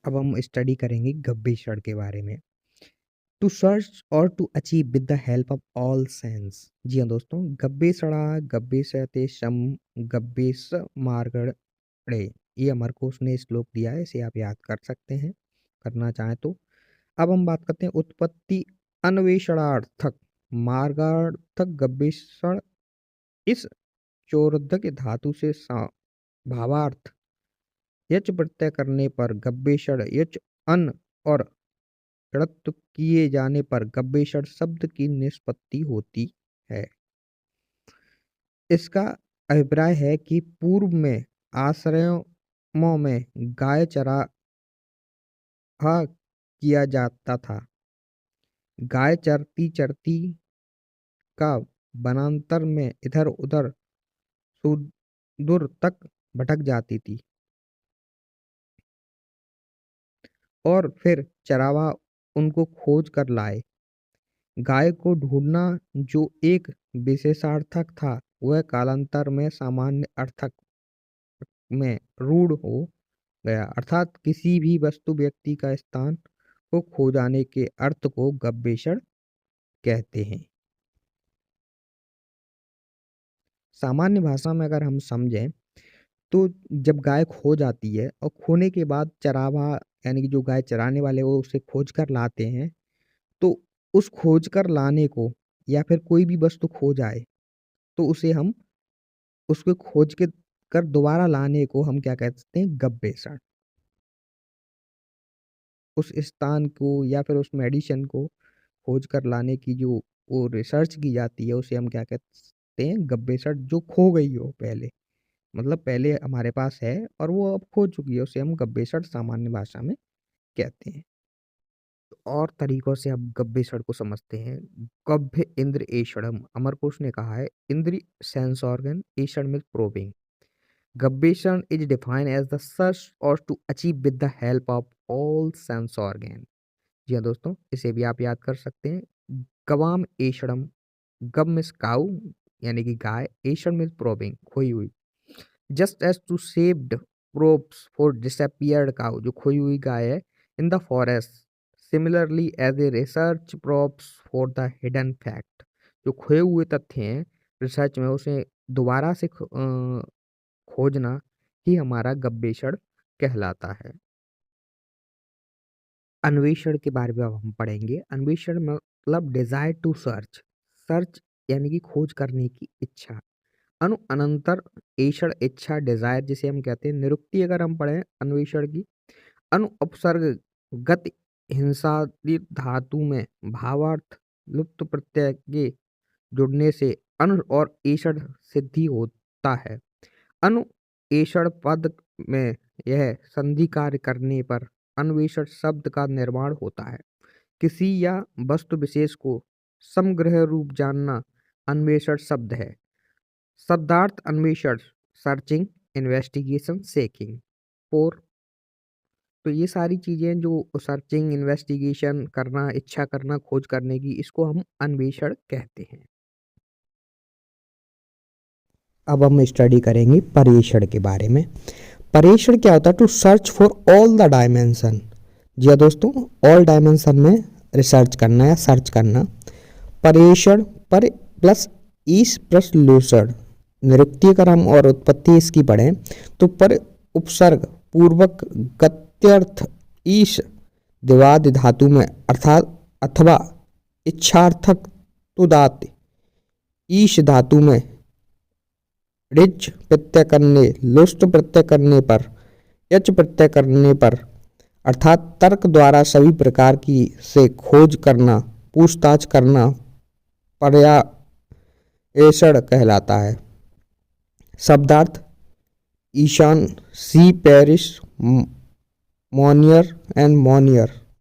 अब हम स्टडी करेंगे गब्बेषण के बारे में। टू सर्च और to achieve with the help of all sense. जी हाँ दोस्तों, गब्बेसड़ा गब्बेसते शम गब्बेस मार्गड़े, ये अमर कोश ने श्लोक दिया है, इसे आप याद कर सकते हैं करना चाहें तो। अब हम बात करते हैं उत्पत्ति अन्वेषणार्थक मार्गार्थक गब्बेषण। इस चोरदक धातु से भावार्थ यच प्रत्यय करने पर गब्बेषण यच अन और षड़त्व किए जाने पर गब्बेषण शब्द की निष्पत्ति होती है। इसका अभिप्राय है कि पूर्व में आश्रमों में गाय चराहा किया जाता था। गाय चरती चरती का वनांतर में इधर उधर सुदूर तक भटक जाती थी और फिर चरावा उनको खोज कर लाए। गाय को ढूंढना जो एक विशेषार्थक था, वह कालांतर में सामान्य अर्थक में रूढ़ हो गया, अर्थात किसी भी वस्तु व्यक्ति का स्थान को खो जाने के अर्थ को गब्बेषण कहते हैं। सामान्य भाषा में अगर हम समझें तो जब गाय खो जाती है और खोने के बाद चरावा यानी कि जो गाय चराने वाले वो उसे खोज कर लाते हैं, तो उस खोज कर लाने को या फिर कोई भी वस्तु खो जाए तो उसे हम उसको खोज के कर दोबारा लाने को हम क्या कहते हैं, गब्बेषण। उस स्थान को या फिर उस मेडिसिन को खोज कर लाने की जो वो रिसर्च की जाती है, उसे हम क्या कहते हैं, गब्बेषण। जो खो गई हो पहले, मतलब पहले हमारे पास है और वो अब खो चुकी है, उसे हम गब्बेषण सामान्य भाषा में कहते हैं। और तरीकों से आप गब्बेषण को समझते हैं। गभ्य इंद्र एषणम, अमरकोश ने कहा है, इंद्री सेंस ऑर्गन, एषण में प्रोबिंग। गब्बेषण is defined as the search और to achieve with the help of all sense organ. जी हाँ दोस्तों, इसे भी आप याद कर सकते हैं। गवाम एषणम, गब मिस काउ यानी कि गाय, एषण मिस प्रोबिंग खोई हुई। Just as to saved probes for disappeared cow, जो खोई हुई गाय है, in the forest. Similarly as a research probes for the hidden fact, जो खोए हुए तथ्य हैं रिसर्च में, उसे दोबारा से खोजना ही हमारा गब्बेषण कहलाता है। अन्वेषण के बारे में अब हम पढ़ेंगे। अन्वेषण मतलब डिजायर टू सर्च, सर्च यानी कि खोज करने की इच्छा। अनंतर एषण, इच्छा, डिजायर जिसे हम कहते हैं। निरुक्ति अगर हम पढ़ें अन्वेषण की, उपसर्ग गति हिंसादि धातु में भावार्थ लुप्त प्रत्यय के जुड़ने से अनु और एषण सिद्धि होता है। अनु एषण पद में यह संधि कार्य करने पर अन्वेषण शब्द का निर्माण होता है। किसी या वस्तु विशेष को समग्र रूप जानना अन्वेषण शब्द है। शब्दार्थ अन्वेषण, सर्चिंग, इन्वेस्टिगेशन, सेकिंग। फोर, तो ये सारी चीजें जो सर्चिंग, इन्वेस्टिगेशन करना, इच्छा करना, खोज करने की, इसको हम अन्वेषण कहते हैं। अब हम स्टडी करेंगे पर्यवेक्षण के बारे में। पर्यवेक्षण क्या होता है? To search for all the dimension. जी हाँ दोस्तों, ऑल डायमेंशन में रिसर्च करना या सर्च करना। पर्यवेक्षण पर प्लस ईश प्लस लूसर्ड। निरुक्ति अगर हम और उत्पत्ति इसकी पढ़ें तो पर उपसर्ग पूर्वक गत्यर्थ ईश दिवाद धातु में अर्थात अथवा इच्छार्थक तुदात ईश धातु में रिच प्रत्यय करने, लुष्ट प्रत्यय करने पर, यच प्रत्यय करने पर, अर्थात तर्क द्वारा सभी प्रकार की से खोज करना, पूछताछ करना पर्यवेक्षण कहलाता है। शब्दार्थ ईशान, सी, पेरिस, मोनियर एंड मोनियर।